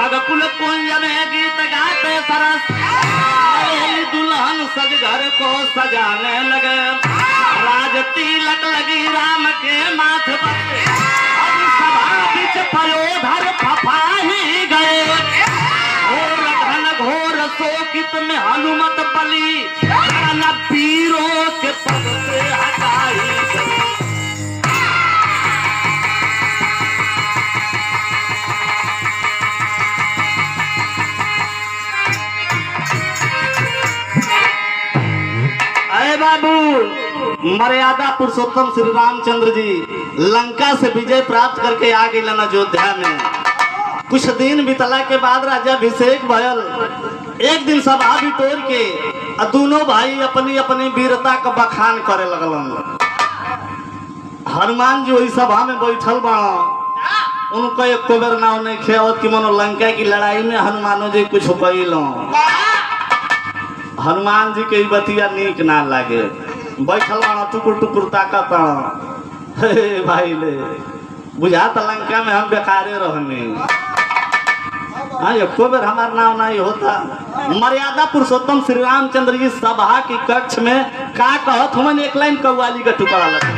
खगकुल कुंज में गीत गाते सरस नवेली दुल्हन सज घर को सजाने लगे। राज तिलक लगी राम के माथ पर, अब सभा बीच पयोधर फफा ही गए। घोर घन घोर शोकित में हनुमत बली, न पीरों के पद से हटाई गई। अरे बाबू, मर्यादा पुरुषोत्तम श्री रामचंद्र जी लंका से विजय प्राप्त करके आ गए अयोध्या में। कुछ दिन बीतला के बाद राजा अभिषेक भयल। एक दिन सभा बिटोर के दोनों भाई अपनी अपनी वीरता का बखान करे लगलन। हनुमान जी वही सभा में बैठल बड़ा, उनको एक बेर नाव नहीं खेवत कि मनो लंका की लड़ाई में हनुमानो जी कुछ कैलो। हनुमान जी के बतिया नीक ना लागे, बैठल बड़ा टुकुर टुकुर ताकत। हे भाई ले बुझात लंका में हम बेकारे रहने। हाँ एको बेर हमार नाम नहीं होता। मर्यादा पुरुषोत्तम श्री रामचंद्र जी सभा की कक्ष में का कहत हम एक लाइन कव्वाली का टुकड़ा लगा।